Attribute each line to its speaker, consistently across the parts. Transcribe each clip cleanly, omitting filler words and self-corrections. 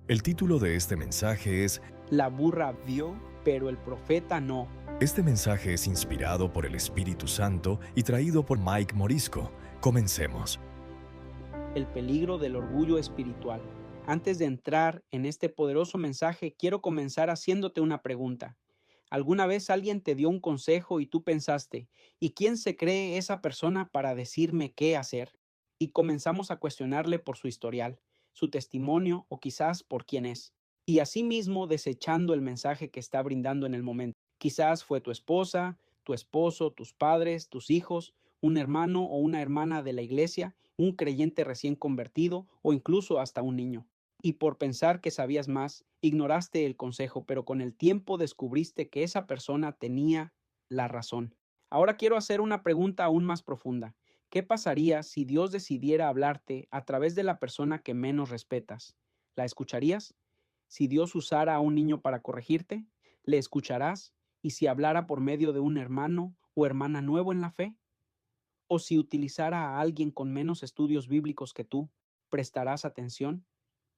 Speaker 1: El título de este mensaje es
Speaker 2: La burra vio, pero el profeta no.
Speaker 1: Este mensaje es inspirado por el Espíritu Santo y traído por Mike Morisco. Comencemos.
Speaker 2: El peligro del orgullo espiritual. Antes de entrar en este poderoso mensaje, quiero comenzar haciéndote una pregunta. ¿Alguna vez alguien te dio un consejo y tú pensaste, ¿y quién se cree esa persona para decirme qué hacer? Y comenzamos a cuestionarle por su historial, su testimonio o quizás por quién es. Y asimismo desechando el mensaje que está brindando en el momento. Quizás fue tu esposa, tu esposo, tus padres, tus hijos, un hermano o una hermana de la iglesia, un creyente recién convertido o incluso hasta un niño. Y por pensar que sabías más, ignoraste el consejo, pero con el tiempo descubriste que esa persona tenía la razón. Ahora quiero hacer una pregunta aún más profunda. ¿Qué pasaría si Dios decidiera hablarte a través de la persona que menos respetas? ¿La escucharías? Si Dios usara a un niño para corregirte, ¿le escucharás? ¿Y si hablara por medio de un hermano o hermana nuevo en la fe? ¿O si utilizara a alguien con menos estudios bíblicos que tú, prestarás atención?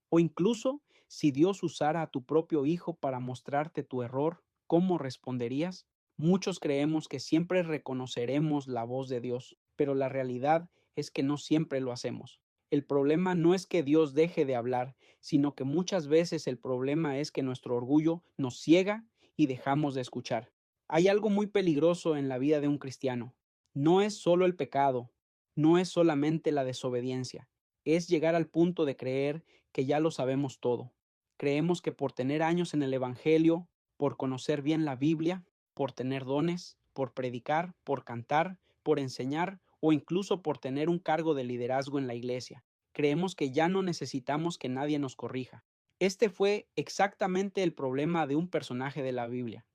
Speaker 2: O incluso, si Dios usara a tu propio hijo para mostrarte tu error, ¿cómo responderías? Muchos creemos que siempre reconoceremos la voz de Dios, pero la realidad es que no siempre lo hacemos. El problema no es que Dios deje de hablar, sino que muchas veces el problema es que nuestro orgullo nos ciega y dejamos de escuchar. Hay algo muy peligroso en la vida de un cristiano. No es solo el pecado, no es solamente la desobediencia, es llegar al punto de creer que ya lo sabemos todo. Creemos que por tener años en el Evangelio, por conocer bien la Biblia, por tener dones, por predicar, por cantar, por enseñar o incluso por tener un cargo de liderazgo en la iglesia, creemos que ya no necesitamos que nadie nos corrija. Este fue exactamente el problema de un personaje de la Biblia.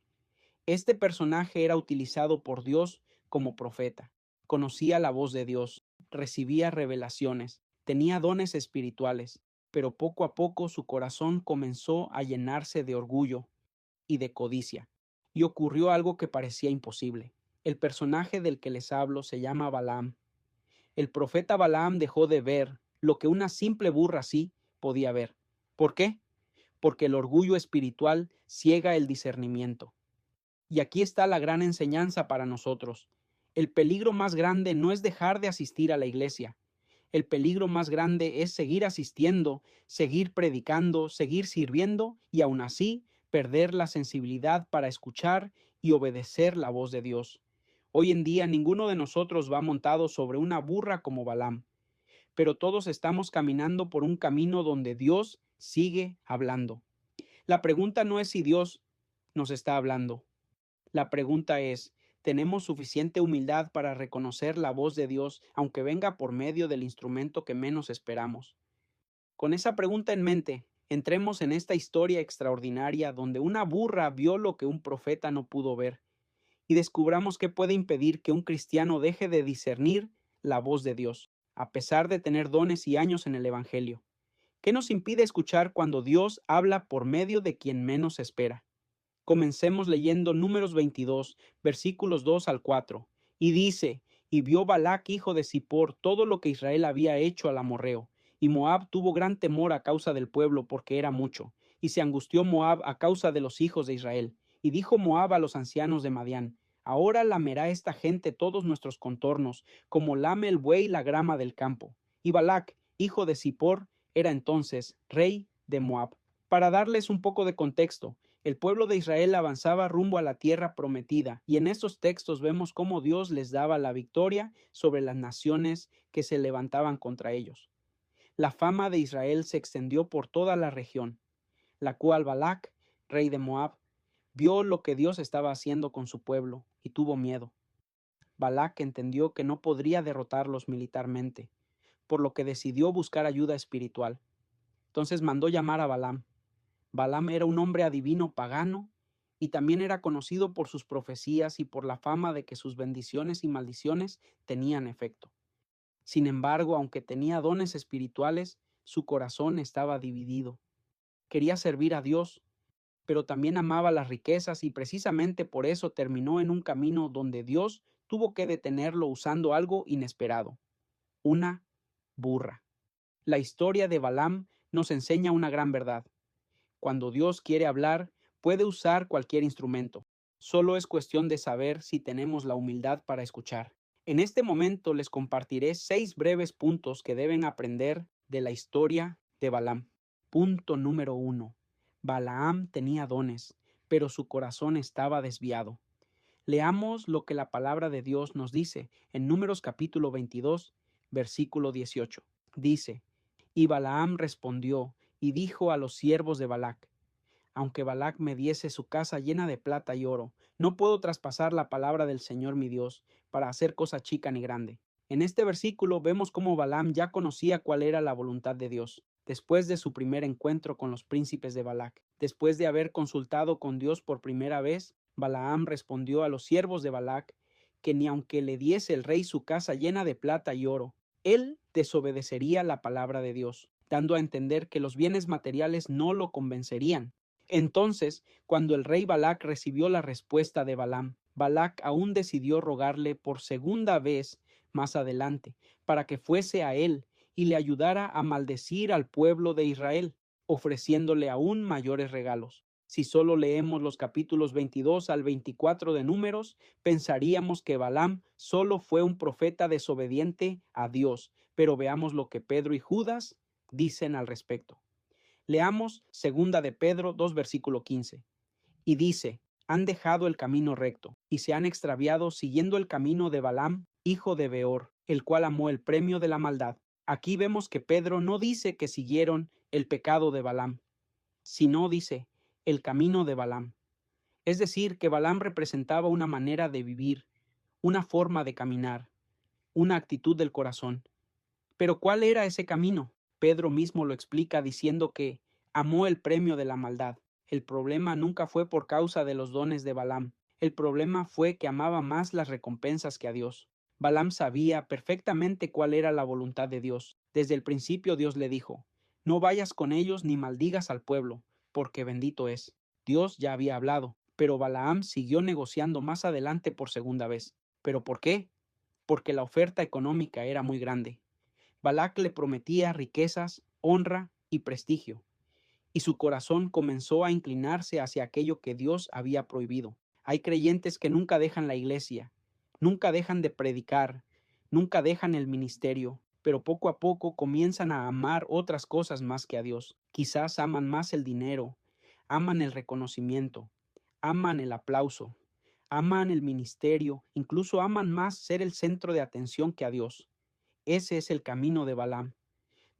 Speaker 2: Este personaje era utilizado por Dios como profeta. Conocía la voz de Dios, recibía revelaciones, tenía dones espirituales, pero poco a poco su corazón comenzó a llenarse de orgullo y de codicia, y ocurrió algo que parecía imposible. El personaje del que les hablo se llama Balaam. El profeta Balaam dejó de ver lo que una simple burra sí podía ver. ¿Por qué? Porque el orgullo espiritual ciega el discernimiento. Y aquí está la gran enseñanza para nosotros. El peligro más grande no es dejar de asistir a la iglesia. El peligro más grande es seguir asistiendo, seguir predicando, seguir sirviendo y aún así perder la sensibilidad para escuchar y obedecer la voz de Dios. Hoy en día ninguno de nosotros va montado sobre una burra como Balaam, pero todos estamos caminando por un camino donde Dios sigue hablando. La pregunta no es si Dios nos está hablando. La pregunta es, ¿tenemos suficiente humildad para reconocer la voz de Dios aunque venga por medio del instrumento que menos esperamos? Con esa pregunta en mente, entremos en esta historia extraordinaria donde una burra vio lo que un profeta no pudo ver y descubramos qué puede impedir que un cristiano deje de discernir la voz de Dios, a pesar de tener dones y años en el Evangelio. ¿Qué nos impide escuchar cuando Dios habla por medio de quien menos espera? Comencemos leyendo Números 22, versículos 2 al 4, y dice, y vio Balac hijo de Zippor todo lo que Israel había hecho al amorreo, y Moab tuvo gran temor a causa del pueblo porque era mucho, y se angustió Moab a causa de los hijos de Israel, y dijo Moab a los ancianos de Madián, ahora lamerá esta gente todos nuestros contornos, como lame el buey la grama del campo. Y Balac, hijo de Zippor, era entonces rey de Moab. Para darles un poco de contexto, el pueblo de Israel avanzaba rumbo a la tierra prometida, y en estos textos vemos cómo Dios les daba la victoria sobre las naciones que se levantaban contra ellos. La fama de Israel se extendió por toda la región, la cual Balac, rey de Moab, vio lo que Dios estaba haciendo con su pueblo y tuvo miedo. Balac entendió que no podría derrotarlos militarmente, por lo que decidió buscar ayuda espiritual. Entonces mandó llamar a Balaam. Balaam era un hombre adivino pagano y también era conocido por sus profecías y por la fama de que sus bendiciones y maldiciones tenían efecto. Sin embargo, aunque tenía dones espirituales, su corazón estaba dividido. Quería servir a Dios, pero también amaba las riquezas y precisamente por eso terminó en un camino donde Dios tuvo que detenerlo usando algo inesperado, una burra. La historia de Balaam nos enseña una gran verdad. Cuando Dios quiere hablar, puede usar cualquier instrumento. Solo es cuestión de saber si tenemos la humildad para escuchar. En este momento les compartiré 6 breves puntos que deben aprender de la historia de Balaam. Punto número 1. Balaam tenía dones, pero su corazón estaba desviado. Leamos lo que la palabra de Dios nos dice en Números capítulo 22, versículo 18. Dice: Y Balaam respondió y dijo a los siervos de Balac: Aunque Balac me diese su casa llena de plata y oro, no puedo traspasar la palabra del Señor mi Dios para hacer cosa chica ni grande. En este versículo vemos cómo Balaam ya conocía cuál era la voluntad de Dios. Después de su primer encuentro con los príncipes de Balac, después de haber consultado con Dios por primera vez, Balaam respondió a los siervos de Balac que ni aunque le diese el rey su casa llena de plata y oro, él desobedecería la palabra de Dios, dando a entender que los bienes materiales no lo convencerían. Entonces, cuando el rey Balac recibió la respuesta de Balaam, Balac aún decidió rogarle por segunda vez más adelante, para que fuese a él y le ayudara a maldecir al pueblo de Israel, ofreciéndole aún mayores regalos. Si solo leemos los capítulos 22 al 24 de Números, pensaríamos que Balaam solo fue un profeta desobediente a Dios, pero veamos lo que Pedro y Judas dicen al respecto. Leamos 2 de Pedro 2, versículo 15. Y dice: han dejado el camino recto, y se han extraviado siguiendo el camino de Balaam, hijo de Beor, el cual amó el premio de la maldad. Aquí vemos que Pedro no dice que siguieron el pecado de Balaam, sino dice el camino de Balaam. Es decir, que Balaam representaba una manera de vivir, una forma de caminar, una actitud del corazón. Pero ¿cuál era ese camino? Pedro mismo lo explica diciendo que amó el premio de la maldad. El problema nunca fue por causa de los dones de Balaam. El problema fue que amaba más las recompensas que a Dios. Balaam sabía perfectamente cuál era la voluntad de Dios. Desde el principio Dios le dijo: no vayas con ellos ni maldigas al pueblo, porque bendito es. Dios ya había hablado, pero Balaam siguió negociando más adelante por segunda vez. ¿Pero por qué? Porque la oferta económica era muy grande. Balac le prometía riquezas, honra y prestigio, y su corazón comenzó a inclinarse hacia aquello que Dios había prohibido. Hay creyentes que nunca dejan la iglesia, nunca dejan de predicar, nunca dejan el ministerio, pero poco a poco comienzan a amar otras cosas más que a Dios. Quizás aman más el dinero, aman el reconocimiento, aman el aplauso, aman el ministerio, incluso aman más ser el centro de atención que a Dios. Ese es el camino de Balaam.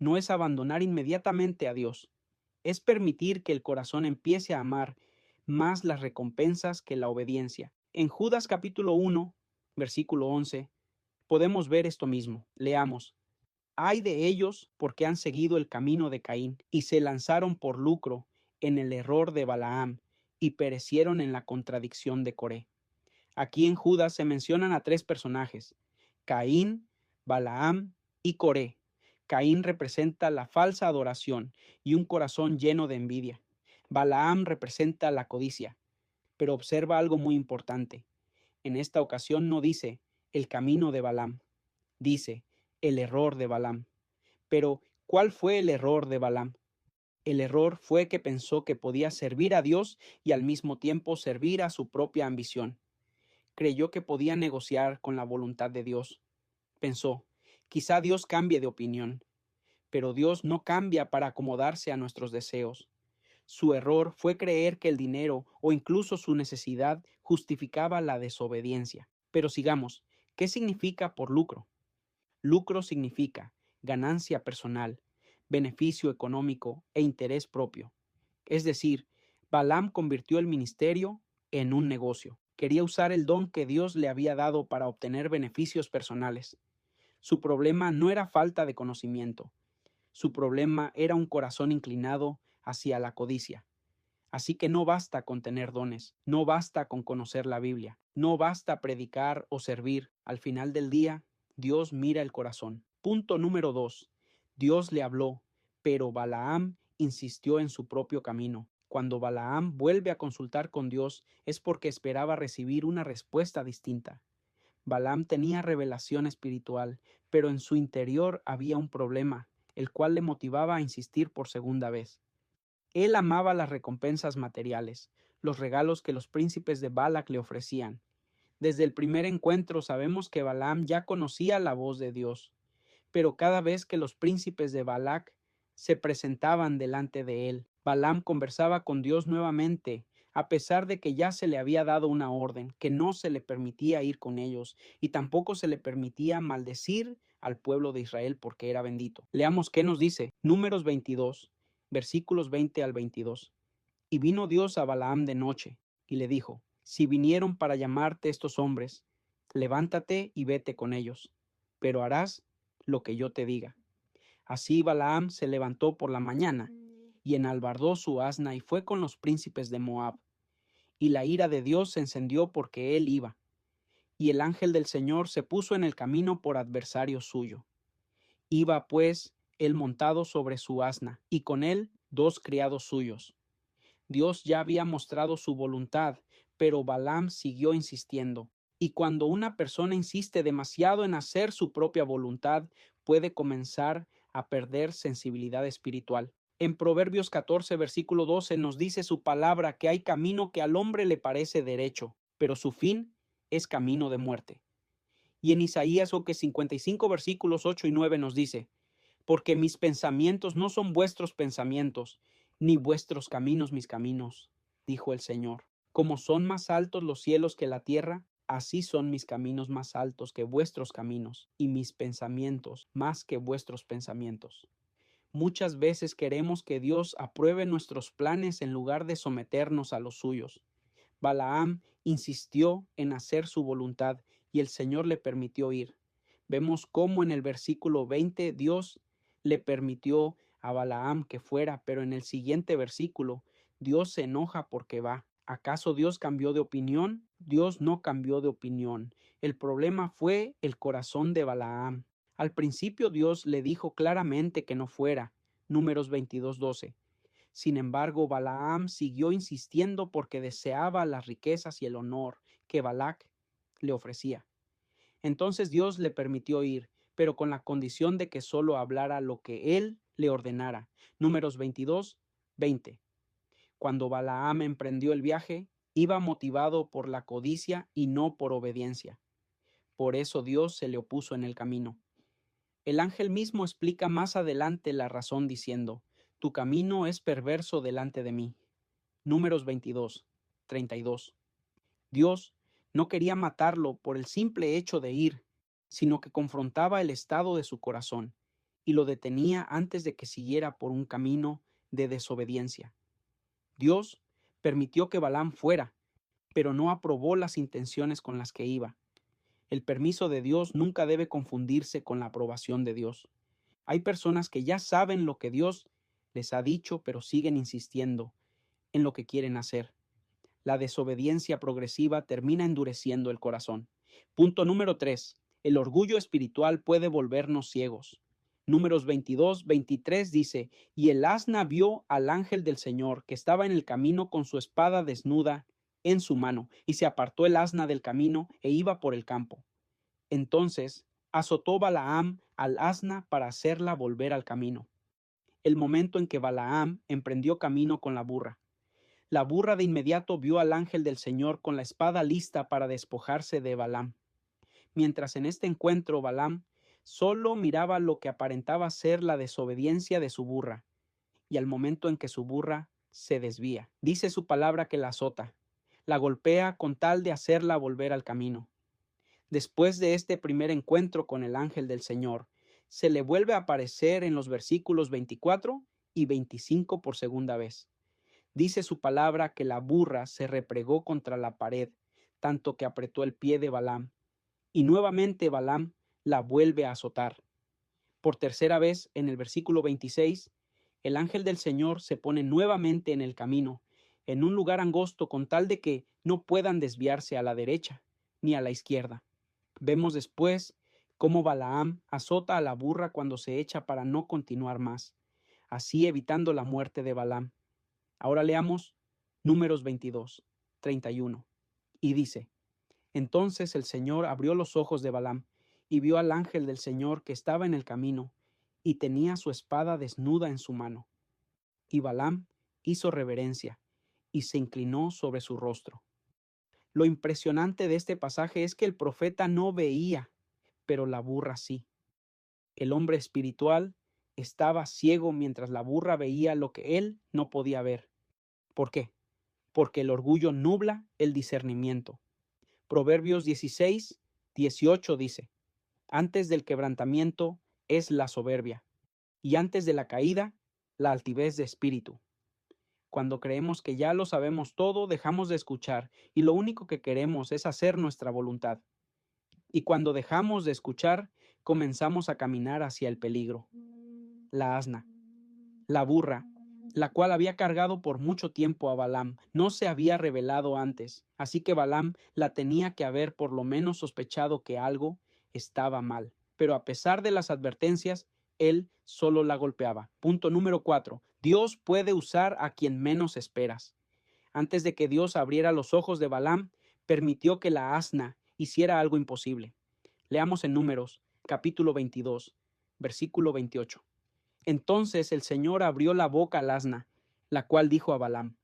Speaker 2: No es abandonar inmediatamente a Dios, es permitir que el corazón empiece a amar más las recompensas que la obediencia. En Judas capítulo 1, versículo 11, podemos ver esto mismo. Leamos: ay de ellos porque han seguido el camino de Caín y se lanzaron por lucro en el error de Balaam y perecieron en la contradicción de Coré. Aquí en Judas se mencionan a 3 personajes: Caín, Balaam y Coré. Caín representa la falsa adoración y un corazón lleno de envidia. Balaam representa la codicia. Pero observa algo muy importante. En esta ocasión no dice el camino de Balaam, dice el error de Balaam. Pero, ¿cuál fue el error de Balaam? El error fue que pensó que podía servir a Dios y al mismo tiempo servir a su propia ambición. Creyó que podía negociar con la voluntad de Dios. Pensó: quizá Dios cambie de opinión. Pero Dios no cambia para acomodarse a nuestros deseos. Su error fue creer que el dinero o incluso su necesidad justificaba la desobediencia. Pero sigamos. ¿Qué significa por lucro? Lucro significa ganancia personal, beneficio económico e interés propio. Es decir, Balaam convirtió el ministerio en un negocio. Quería usar el don que Dios le había dado para obtener beneficios personales. Su problema no era falta de conocimiento. Su problema era un corazón inclinado hacia la codicia. Así que no basta con tener dones, no basta con conocer la Biblia, no basta predicar o servir. Al final del día, Dios mira el corazón. Punto número 2. Dios le habló, pero Balaam insistió en su propio camino. Cuando Balaam vuelve a consultar con Dios es porque esperaba recibir una respuesta distinta. Balaam tenía revelación espiritual, pero en su interior había un problema, el cual le motivaba a insistir por segunda vez. Él amaba las recompensas materiales, los regalos que los príncipes de Balac le ofrecían. Desde el primer encuentro sabemos que Balaam ya conocía la voz de Dios, pero cada vez que los príncipes de Balac se presentaban delante de él, Balaam conversaba con Dios nuevamente, a pesar de que ya se le había dado una orden, que no se le permitía ir con ellos, y tampoco se le permitía maldecir al pueblo de Israel porque era bendito. Leamos qué nos dice. Números 22, versículos 20 al 22. Y vino Dios a Balaam de noche, y le dijo: Si vinieron para llamarte estos hombres, levántate y vete con ellos, pero harás lo que yo te diga. Así Balaam se levantó por la mañana, y enalbardó su asna y fue con los príncipes de Moab. Y la ira de Dios se encendió porque él iba, y el ángel del Señor se puso en el camino por adversario suyo. Iba pues él montado sobre su asna, y con él 2 criados suyos. Dios ya había mostrado su voluntad, pero Balaam siguió insistiendo. Y cuando una persona insiste demasiado en hacer su propia voluntad, puede comenzar a perder sensibilidad espiritual. En Proverbios 14, versículo 12 nos dice su palabra que hay camino que al hombre le parece derecho, pero su fin es camino de muerte. Y en Isaías 55, versículos 8 y 9 nos dice: Porque mis pensamientos no son vuestros pensamientos, ni vuestros caminos mis caminos, dijo el Señor. Como son más altos los cielos que la tierra, así son mis caminos más altos que vuestros caminos, y mis pensamientos más que vuestros pensamientos. Muchas veces queremos que Dios apruebe nuestros planes en lugar de someternos a los suyos. Balaam insistió en hacer su voluntad y el Señor le permitió ir. Vemos cómo en el versículo 20 Dios le permitió a Balaam que fuera, pero en el siguiente versículo Dios se enoja porque va. ¿Acaso Dios cambió de opinión? Dios no cambió de opinión. El problema fue el corazón de Balaam. Al principio Dios le dijo claramente que no fuera. Números 22:12. Sin embargo, Balaam siguió insistiendo porque deseaba las riquezas y el honor que Balac le ofrecía. Entonces Dios le permitió ir, pero con la condición de que solo hablara lo que él le ordenara. Números 22:20. Cuando Balaam emprendió el viaje, iba motivado por la codicia y no por obediencia. Por eso Dios se le opuso en el camino. El ángel mismo explica más adelante la razón diciendo: Tu camino es perverso delante de mí. Números 22:32. Dios no quería matarlo por el simple hecho de ir, sino que confrontaba el estado de su corazón y lo detenía antes de que siguiera por un camino de desobediencia. Dios permitió que Balaam fuera, pero no aprobó las intenciones con las que iba. El permiso de Dios nunca debe confundirse con la aprobación de Dios. Hay personas que ya saben lo que Dios les ha dicho, pero siguen insistiendo en lo que quieren hacer. La desobediencia progresiva termina endureciendo el corazón. Punto número 3. El orgullo espiritual puede volvernos ciegos. Números 22:23 dice: Y el asna vio al ángel del Señor que estaba en el camino con su espada desnuda en su mano, y se apartó el asna del camino e iba por el campo. Entonces azotó Balaam al asna para hacerla volver al camino. El momento en que Balaam emprendió camino con la burra. La burra de inmediato vio al ángel del Señor con la espada lista para despojarse de Balaam. Mientras en este encuentro Balaam solo miraba lo que aparentaba ser la desobediencia de su burra, y al momento en que su burra se desvía, dice su palabra que la azota, la golpea con tal de hacerla volver al camino. Después de este primer encuentro con el ángel del Señor, se le vuelve a aparecer en los versículos 24 y 25 por segunda vez. Dice su palabra que la burra se replegó contra la pared, tanto que apretó el pie de Balaam, y nuevamente Balaam la vuelve a azotar. Por tercera vez, en el versículo 26, el ángel del Señor se pone nuevamente en el camino, en un lugar angosto con tal de que no puedan desviarse a la derecha ni a la izquierda. Vemos después cómo Balaam azota a la burra cuando se echa para no continuar más, así evitando la muerte de Balaam. Ahora leamos Números 22:31. Y dice: Entonces el Señor abrió los ojos de Balaam y vio al ángel del Señor que estaba en el camino y tenía su espada desnuda en su mano. Y Balaam hizo reverencia y se inclinó sobre su rostro. Lo impresionante de este pasaje es que el profeta no veía, pero la burra sí. El hombre espiritual estaba ciego mientras la burra veía lo que él no podía ver. ¿Por qué? Porque el orgullo nubla el discernimiento. Proverbios 16:18 dice: Antes del quebrantamiento es la soberbia, y antes de la caída, la altivez de espíritu. Cuando creemos que ya lo sabemos todo, dejamos de escuchar, y lo único que queremos es hacer nuestra voluntad. Y cuando dejamos de escuchar, comenzamos a caminar hacia el peligro. La asna, la burra, la cual había cargado por mucho tiempo a Balaam, no se había revelado antes, así que Balaam la tenía que haber por lo menos sospechado que algo estaba mal. Pero a pesar de las advertencias, él solo la golpeaba. Punto número 4. Dios puede usar a quien menos esperas. Antes de que Dios abriera los ojos de Balaam, permitió que la asna hiciera algo imposible. Leamos en Números, capítulo 22, versículo 28. Entonces el Señor abrió la boca al asna, la cual dijo a Balaam: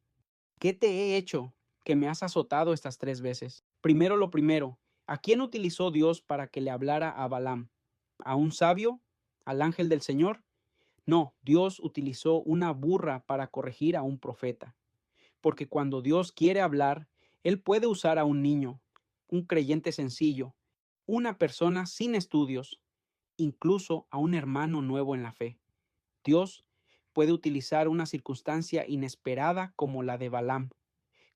Speaker 2: ¿Qué te he hecho que me has azotado estas 3 veces? Primero lo primero, ¿a quién utilizó Dios para que le hablara a Balaam? ¿A un sabio? ¿Al ángel del Señor? No, Dios utilizó una burra para corregir a un profeta. Porque cuando Dios quiere hablar, Él puede usar a un niño, un creyente sencillo, una persona sin estudios, incluso a un hermano nuevo en la fe. Dios puede utilizar una circunstancia inesperada como la de Balaam.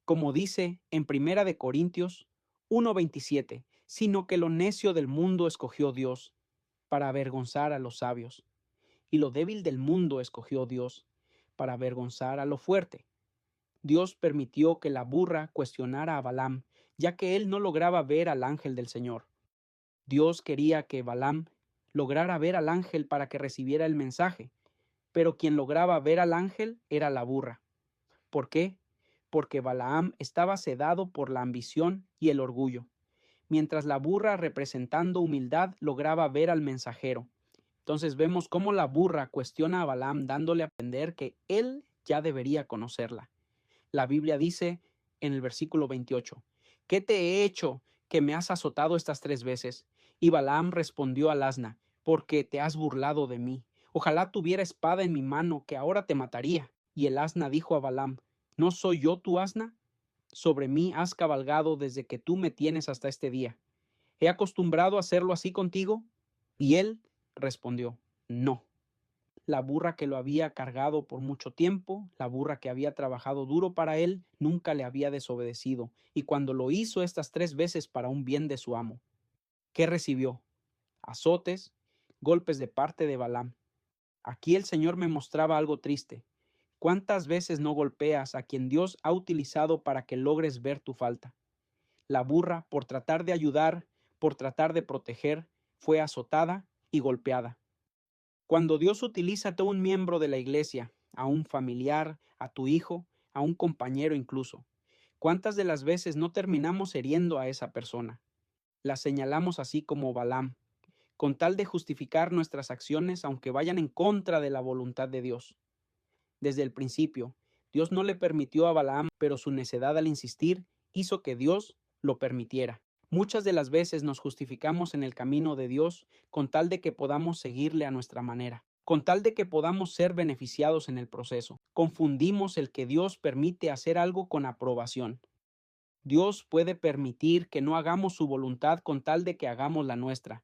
Speaker 2: Como dice en Primera de Corintios 1:27, sino que lo necio del mundo escogió Dios para avergonzar a los sabios, y lo débil del mundo escogió Dios para avergonzar a lo fuerte. Dios permitió que la burra cuestionara a Balaam, ya que él no lograba ver al ángel del Señor. Dios quería que Balaam lograra ver al ángel para que recibiera el mensaje, pero quien lograba ver al ángel era la burra. ¿Por qué? Porque Balaam estaba sedado por la ambición y el orgullo, mientras la burra, representando humildad, lograba ver al mensajero. Entonces vemos cómo la burra cuestiona a Balaam, dándole a entender que él ya debería conocerla. La Biblia dice en el versículo 28, ¿qué te he hecho que me has azotado estas 3 veces? Y Balaam respondió al asna, porque te has burlado de mí. Ojalá tuviera espada en mi mano, que ahora te mataría. Y el asna dijo a Balaam, ¿no soy yo tu asna? Sobre mí has cabalgado desde que tú me tienes hasta este día. ¿He acostumbrado a hacerlo así contigo? Y él respondió, no. La burra que lo había cargado por mucho tiempo, la burra que había trabajado duro para él, nunca le había desobedecido, y cuando lo hizo estas 3 veces para un bien de su amo, ¿qué recibió? Azotes, golpes de parte de Balaam. Aquí el Señor me mostraba algo triste. ¿Cuántas veces no golpeas a quien Dios ha utilizado para que logres ver tu falta? La burra, por tratar de ayudar, por tratar de proteger, fue azotada y golpeada. Cuando Dios utiliza a todo un miembro de la iglesia, a un familiar, a tu hijo, a un compañero incluso, ¿cuántas de las veces no terminamos hiriendo a esa persona? La señalamos así como Balaam, con tal de justificar nuestras acciones aunque vayan en contra de la voluntad de Dios. Desde el principio, Dios no le permitió a Balaam, pero su necedad al insistir hizo que Dios lo permitiera. Muchas de las veces nos justificamos en el camino de Dios con tal de que podamos seguirle a nuestra manera, con tal de que podamos ser beneficiados en el proceso. Confundimos el que Dios permite hacer algo con aprobación. Dios puede permitir que no hagamos su voluntad con tal de que hagamos la nuestra,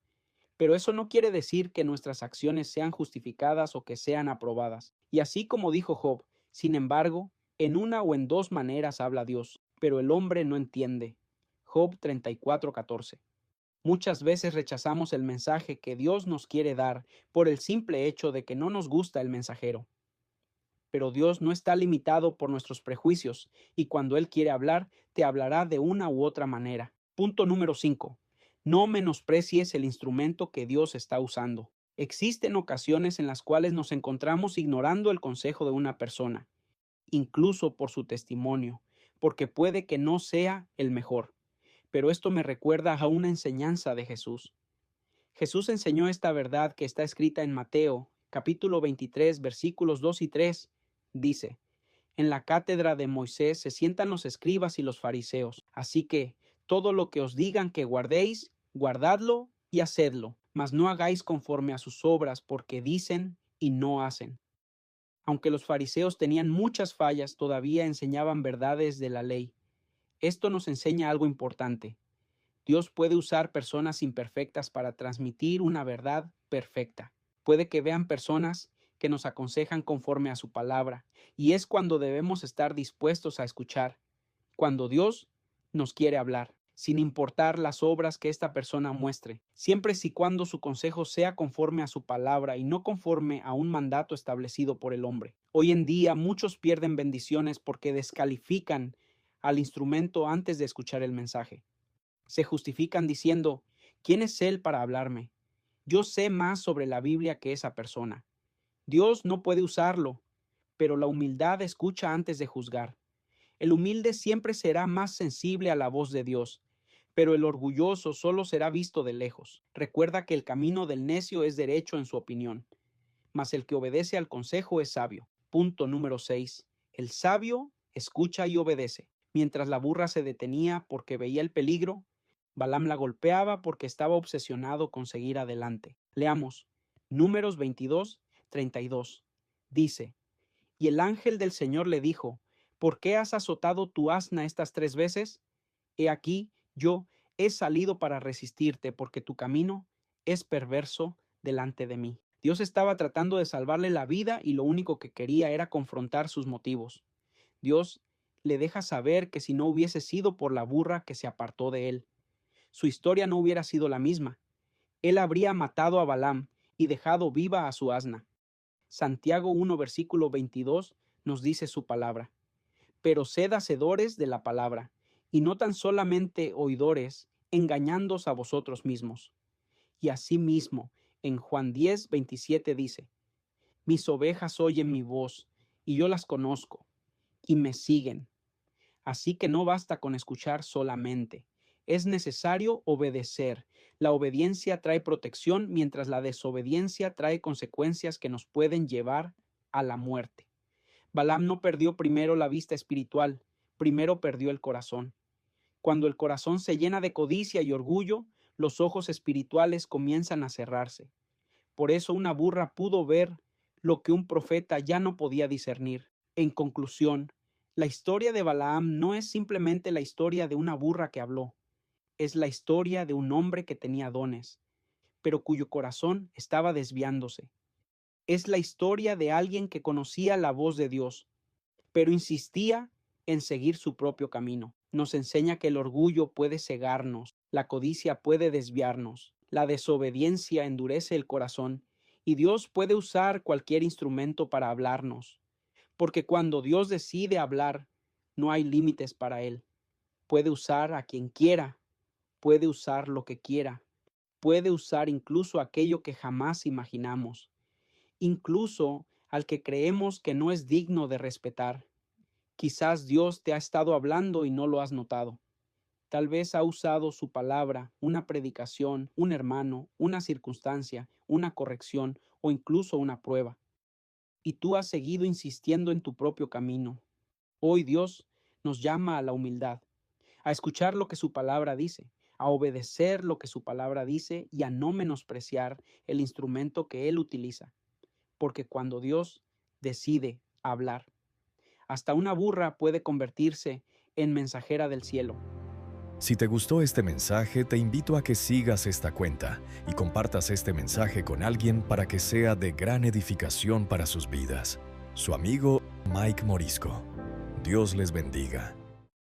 Speaker 2: pero eso no quiere decir que nuestras acciones sean justificadas o que sean aprobadas. Y así como dijo Job, sin embargo, en una o en 2 maneras habla Dios, pero el hombre no entiende. Job 34:14. Muchas veces rechazamos el mensaje que Dios nos quiere dar por el simple hecho de que no nos gusta el mensajero. Pero Dios no está limitado por nuestros prejuicios, y cuando Él quiere hablar, te hablará de una u otra manera. Punto número 5. No menosprecies el instrumento que Dios está usando. Existen ocasiones en las cuales nos encontramos ignorando el consejo de una persona, incluso por su testimonio, porque puede que no sea el mejor. Pero esto me recuerda a una enseñanza de Jesús. Jesús enseñó esta verdad que está escrita en Mateo, capítulo 23, versículos 2 y 3. Dice, En la cátedra de Moisés se sientan los escribas y los fariseos. Así que todo lo que os digan que guardéis, guardadlo y hacedlo, mas no hagáis conforme a sus obras, porque dicen y no hacen. Aunque los fariseos tenían muchas fallas, todavía enseñaban verdades de la ley. Esto nos enseña algo importante. Dios puede usar personas imperfectas para transmitir una verdad perfecta. Puede que vean personas que nos aconsejan conforme a su palabra, y es cuando debemos estar dispuestos a escuchar, cuando Dios nos quiere hablar, sin importar las obras que esta persona muestre, siempre y cuando su consejo sea conforme a su palabra y no conforme a un mandato establecido por el hombre. Hoy en día muchos pierden bendiciones porque descalifican al instrumento antes de escuchar el mensaje. Se justifican diciendo, ¿quién es él para hablarme? Yo sé más sobre la Biblia que esa persona. Dios no puede usarlo, pero la humildad escucha antes de juzgar. El humilde siempre será más sensible a la voz de Dios, pero el orgulloso solo será visto de lejos. Recuerda que el camino del necio es derecho en su opinión, mas el que obedece al consejo es sabio. Punto número 6. El sabio escucha y obedece. Mientras la burra se detenía porque veía el peligro, Balaam la golpeaba porque estaba obsesionado con seguir adelante. Leamos, Números 22:32. Dice, y el ángel del Señor le dijo, ¿por qué has azotado tu asna estas 3 veces? He aquí, yo he salido para resistirte, porque tu camino es perverso delante de mí. Dios estaba tratando de salvarle la vida y lo único que quería era confrontar sus motivos. Dios le deja saber que si no hubiese sido por la burra que se apartó de él, su historia no hubiera sido la misma. Él habría matado a Balaam y dejado viva a su asna. Santiago 1, versículo 22 nos dice su palabra. Pero sed hacedores de la palabra, y no tan solamente oidores, engañándoos a vosotros mismos. Y asimismo, en Juan 10:27 dice, mis ovejas oyen mi voz, y yo las conozco, y me siguen. Así que no basta con escuchar solamente. Es necesario obedecer. La obediencia trae protección, mientras la desobediencia trae consecuencias que nos pueden llevar a la muerte. Balaam no perdió primero la vista espiritual, primero perdió el corazón. Cuando el corazón se llena de codicia y orgullo, los ojos espirituales comienzan a cerrarse. Por eso una burra pudo ver lo que un profeta ya no podía discernir. En conclusión, la historia de Balaam no es simplemente la historia de una burra que habló. Es la historia de un hombre que tenía dones, pero cuyo corazón estaba desviándose. Es la historia de alguien que conocía la voz de Dios, pero insistía en seguir su propio camino. Nos enseña que el orgullo puede cegarnos, la codicia puede desviarnos, la desobediencia endurece el corazón, y Dios puede usar cualquier instrumento para hablarnos, porque cuando Dios decide hablar, no hay límites para Él. Puede usar a quien quiera, puede usar lo que quiera, puede usar incluso aquello que jamás imaginamos, incluso al que creemos que no es digno de respetar. Quizás Dios te ha estado hablando y no lo has notado. Tal vez ha usado su palabra, una predicación, un hermano, una circunstancia, una corrección o incluso una prueba. Y tú has seguido insistiendo en tu propio camino. Hoy Dios nos llama a la humildad, a escuchar lo que su palabra dice, a obedecer lo que su palabra dice y a no menospreciar el instrumento que Él utiliza. Porque cuando Dios decide hablar, hasta una burra puede convertirse en mensajera del cielo.
Speaker 1: Si te gustó este mensaje, te invito a que sigas esta cuenta y compartas este mensaje con alguien para que sea de gran edificación para sus vidas. Su amigo Mike Morisco. Dios les bendiga.